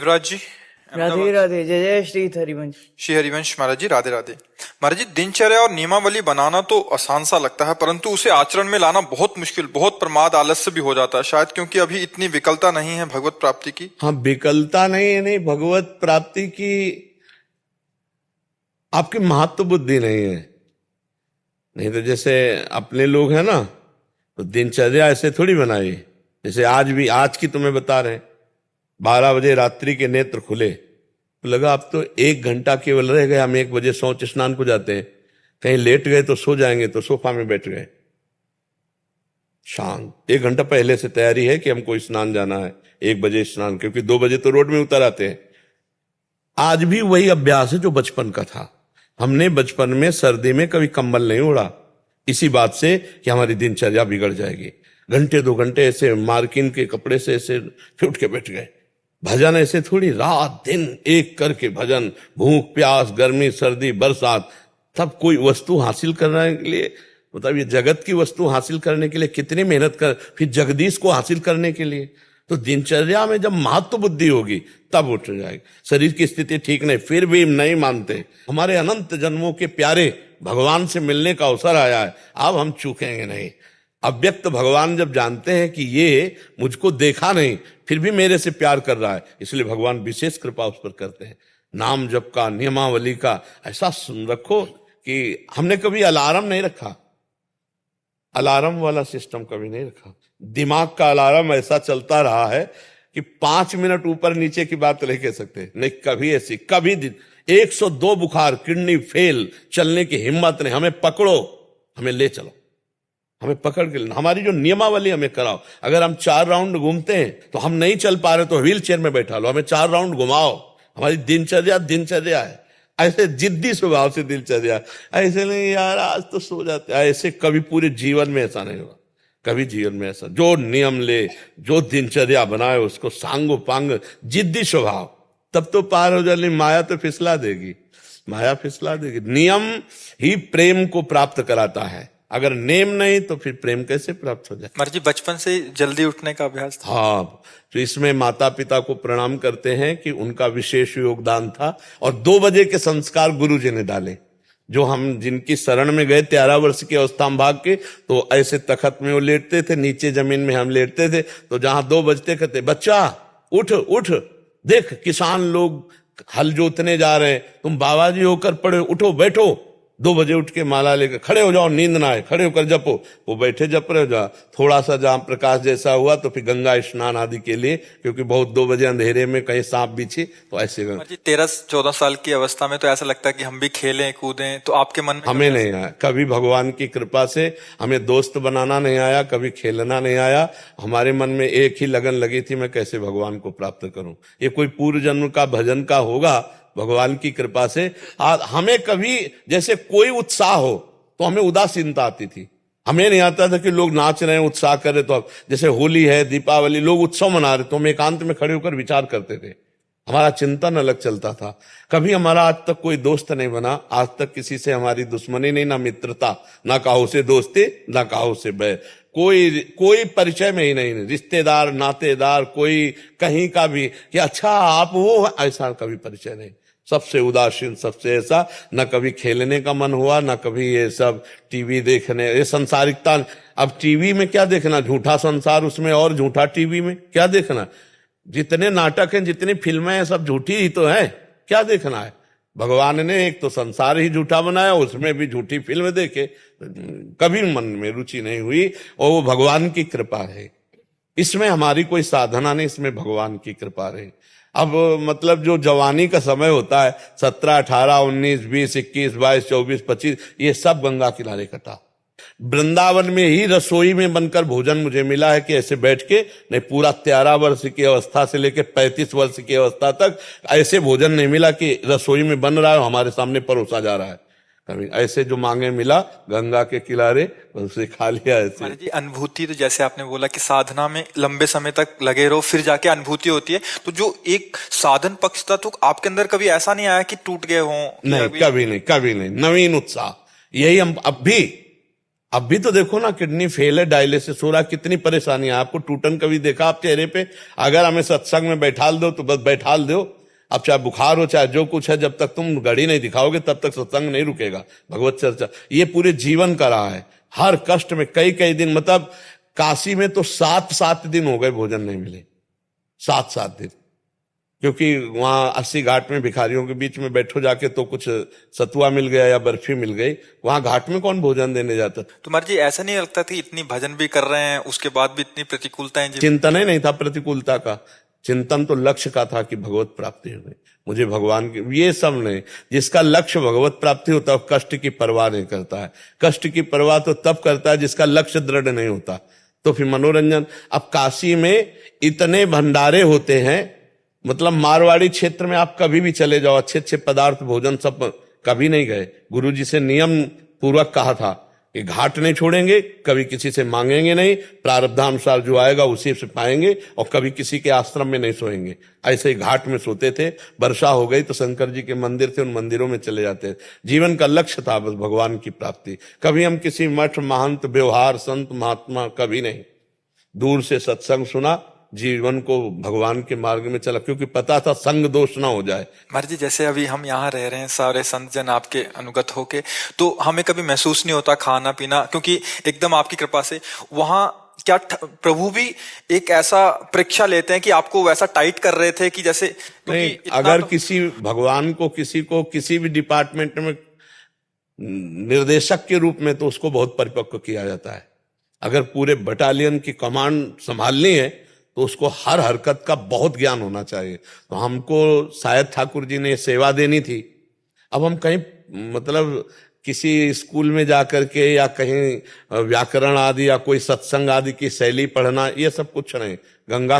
युवराज जी, राधे अहमदाबाद। राधे। जय जय श्री हरिवंश। श्री हरिवंश महाराज जी, राधे राधे। महाराज जी, दिनचर्या और नियमावली बनाना तो आसान सा लगता है, परंतु उसे आचरण में लाना बहुत मुश्किल, बहुत प्रमाद आलस्य भी हो जाता है शायद, क्योंकि अभी इतनी विकलता नहीं है भगवत प्राप्ति की। हाँ, विकलता नहीं भगवत प्राप्ति की आपकी महत्व बुद्धि नहीं है। नहीं तो जैसे अपने लोग हैं ना, तो दिनचर्या ऐसे थोड़ी बनाई। जैसे आज की तुम्हें बता रहे हैं, 12 बजे रात्रि के नेत्र खुले तो लगा अब तो 1 घंटा केवल रह गया। हम 1 बजे शौच स्नान को जाते हैं, कहीं लेट गए तो सो जाएंगे, तो सोफा में बैठ गए शांत। 1 घंटा पहले से तैयारी है कि हमको स्नान जाना है, 1 बजे स्नान, क्योंकि 2 बजे तो रोड में उतर आते हैं। आज भी वही अभ्यास है जो बचपन का था। हमने बचपन में सर्दी में कभी कंबल नहीं ओढ़ा, इसी बात से कि हमारी दिनचर्या बिगड़ जाएगी। घंटे 2 घंटे ऐसे मार्किन के कपड़े से ऐसे फिर उठ के बैठ गए। भजन ऐसे थोड़ी, रात दिन एक करके भजन, भूख प्यास गर्मी सर्दी बरसात, सब कोई वस्तु हासिल करने के लिए, मतलब ये जगत की वस्तु हासिल करने के लिए कितनी मेहनत कर, फिर जगदीश को हासिल करने के लिए। तो दिनचर्या में जब महत्व बुद्धि होगी तब उठ जाएगी। शरीर की स्थिति ठीक नहीं, फिर भी नहीं मानते। हमारे अनंत जन्मों के प्यारे भगवान से मिलने का अवसर आया है, अब हम चूकेंगे नहीं। अव्यक्त भगवान जब जानते हैं कि ये मुझको देखा नहीं फिर भी मेरे से प्यार कर रहा है, इसलिए भगवान विशेष कृपा उस पर करते हैं। नाम जप का, नियमावली का ऐसा सुन रखो कि हमने कभी अलार्म नहीं रखा, अलार्म वाला सिस्टम कभी नहीं रखा। दिमाग का अलार्म ऐसा चलता रहा है कि 5 मिनट ऊपर नीचे की बात नहीं कह सकते। नहीं कभी ऐसी, कभी 102 बुखार, किडनी फेल, चलने की हिम्मत नहीं। हमें पकड़ो, हमें ले चलो, हमें पकड़ के लेना। हमारी जो नियमावली हमें कराओ। अगर हम 4 राउंड घूमते हैं तो हम नहीं चल पा रहे तो व्हील चेयर में बैठा लो, हमें 4 राउंड घुमाओ। हमारी दिनचर्या है। ऐसे जिद्दी स्वभाव से दिनचर्या, ऐसे नहीं यार आज तो सो जाते, ऐसे कभी पूरे जीवन में ऐसा नहीं हुआ। कभी जीवन में ऐसा जो नियम ले, जो दिनचर्या बनाए, उसको सांगो पांग जिद्दी स्वभाव, तब तो पार हो जाए। माया तो फिसला देगी, माया फिसला देगी। नियम ही प्रेम को प्राप्त कराता है, अगर नेम नहीं तो फिर प्रेम कैसे प्राप्त हो जाए। महाराज जी, बचपन से जल्दी उठने का अभ्यास था। हाँ, तो इसमें माता पिता को प्रणाम करते हैं कि उनका विशेष योगदान था। और 2 बजे के संस्कार गुरु जी ने डाले। जो हम जिनकी शरण में गए 13 वर्ष की अवस्था में भाग के, तो ऐसे तखत में वो लेटते थे, नीचे जमीन में हम लेटते थे। तो जहां 2 बजते कहते, बच्चा उठ उठ, देख किसान लोग हल जोतने जा रहे हैं, तुम बाबा जी होकर पड़े, उठो बैठो। 2 बजे उठ के माला लेकर खड़े हो जाओ, नींद ना आए, खड़े होकर जपो। वो बैठे जप रहे हो जा। थोड़ा सा जहां प्रकाश जैसा हुआ तो फिर गंगा स्नान आदि के लिए, क्योंकि बहुत 2 बजे अंधेरे में कहीं सांप बिछे तो ऐसे। महाराज जी, 13-14 साल की अवस्था में तो ऐसा लगता है कि हम भी खेलें कूदें, तो आपके मन में हमें नहीं आया कभी, भगवान की कृपा से हमें दोस्त बनाना नहीं आया, कभी खेलना नहीं आया। हमारे मन में एक ही लगन लगी थी, मैं कैसे भगवान को प्राप्त करूं। ये कोई पूर्व जन्म का भजन का होगा, भगवान की कृपा से। हमें कभी जैसे कोई उत्साह हो तो हमें उदासीनता आती थी। हमें नहीं आता था कि लोग नाच रहे हैं, उत्साह कर रहे, तो अब जैसे होली है, दीपावली, लोग उत्सव मना रहे तो हम एकांत में खड़े होकर विचार करते थे। हमारा चिंतन अलग चलता था। कभी हमारा आज तक कोई दोस्त नहीं बना, आज तक किसी से हमारी दुश्मनी नहीं, ना मित्रता, ना काहो से दोस्ती, ना काहो से बैर, कोई परिचय में ही नहीं। रिश्तेदार नातेदार कोई कहीं का भी कि अच्छा आप वो, ऐसा कभी परिचय नहीं। सबसे उदासीन, सबसे ऐसा, न कभी खेलने का मन हुआ, न कभी ये सब टीवी देखने, ये संसारिकता। अब टीवी में क्या देखना, झूठा संसार उसमें और झूठा टीवी में क्या देखना। जितने नाटक हैं, जितनी फिल्में हैं, सब झूठी ही तो है, क्या देखना है। भगवान ने एक तो संसार ही झूठा बनाया, उसमें भी झूठी फिल्म देखे, कभी मन में रुचि नहीं हुई। और वो भगवान की कृपा है, इसमें हमारी कोई साधना नहीं, इसमें भगवान की कृपा रही। अब मतलब जो जवानी का समय होता है, 17, 18, 19, 20, 21, 22, 24, 25, ये सब गंगा किनारे कटा। वृंदावन में ही रसोई में बनकर भोजन मुझे मिला है कि ऐसे बैठ के नहीं, पूरा 13 वर्ष की अवस्था से लेकर 35 वर्ष की अवस्था तक ऐसे भोजन नहीं मिला कि रसोई में बन रहा है हमारे सामने परोसा जा रहा है। कभी ऐसे जो मांगे मिला गंगा के किनारे, उसे खा लिया ऐसे। महाराज जी, अनुभूति तो जैसे आपने बोला कि साधना में लंबे समय तक लगे रहो फिर जाके अनुभूति होती है, तो जो एक साधन पक्ष था तो आपके अंदर कभी ऐसा नहीं आया कि टूट गए हों? नहीं, कभी नहीं, कभी नहीं। नवीन उत्साह, यही हम अब भी अब भी तो देखो ना, किडनी फेल है, डायलिसिस हो रहा, कितनी परेशानी है आपको। टूटन कभी देखा आप चेहरे पे? अगर हमें सत्संग में बैठाल दो तो बस बैठाल दो। अब चाहे बुखार हो चाहे जो कुछ है, जब तक तुम घड़ी नहीं दिखाओगे तब तक सत्संग नहीं रुकेगा। भगवत चर्चा ये पूरे जीवन का रहा है। हर कष्ट में कई कई दिन, मतलब काशी में तो 7-7 दिन हो गए भोजन नहीं मिले, 7-7 दिन। क्योंकि वहां 80 घाट में भिखारियों के बीच में बैठो जाके तो कुछ सतुआ मिल गया या बर्फी मिल गई, वहां घाट में कौन भोजन देने जाता। तो महाराज जी ऐसा नहीं लगता था इतनी भजन भी कर रहे हैं उसके बाद भी इतनी प्रतिकूलताएं जी? चिंतन ही नहीं था प्रतिकूलता का, चिंतन तो लक्ष्य का था कि भगवत प्राप्ति हो गई, मुझे भगवान की, ये सब नहीं। जिसका लक्ष्य भगवत प्राप्ति होता है कष्ट की परवाह नहीं करता है। कष्ट की परवाह तो तब करता है जिसका लक्ष्य दृढ़ नहीं होता। तो फिर मनोरंजन, अब काशी में इतने भंडारे होते हैं, मतलब मारवाड़ी क्षेत्र में आप कभी भी चले जाओ, अच्छे अच्छे पदार्थ भोजन सब, कभी नहीं गए। गुरुजी से नियम पूर्वक कहा था कि घाट नहीं छोड़ेंगे, कभी किसी से मांगेंगे नहीं, प्रारब्धानुसार जो आएगा उसी से पाएंगे, और कभी किसी के आश्रम में नहीं सोएंगे। ऐसे ही घाट में सोते थे। वर्षा हो गई तो शंकर जी के मंदिर थे, उन मंदिरों में चले जाते थे। जीवन का लक्ष्य था बस भगवान की प्राप्ति। कभी हम किसी मठ महंत व्यवहार संत महात्मा कभी नहीं। दूर से सत्संग सुना, जीवन को भगवान के मार्ग में चला, क्योंकि पता था संग दोष ना हो जाए। महाराज जी जैसे अभी हम यहाँ रह रहे हैं सारे संत जन आपके अनुगत होके, तो हमें कभी महसूस नहीं होता खाना पीना, क्योंकि एकदम आपकी कृपा से वहां क्या प्रभु भी एक ऐसा परीक्षा लेते हैं कि आपको वैसा टाइट कर रहे थे कि जैसे नहीं, अगर किसी भगवान को किसी भी डिपार्टमेंट में निर्देशक के रूप में, तो उसको बहुत परिपक्व किया जाता है। अगर पूरे बटालियन की कमांड संभालनी है तो उसको हर हरकत का बहुत ज्ञान होना चाहिए। तो हमको शायद ठाकुर जी ने सेवा देनी थी। अब हम कहीं, मतलब किसी स्कूल में जाकर के या कहीं व्याकरण आदि या कोई सत्संग आदि की शैली पढ़ना, ये सब कुछ नहीं। गंगा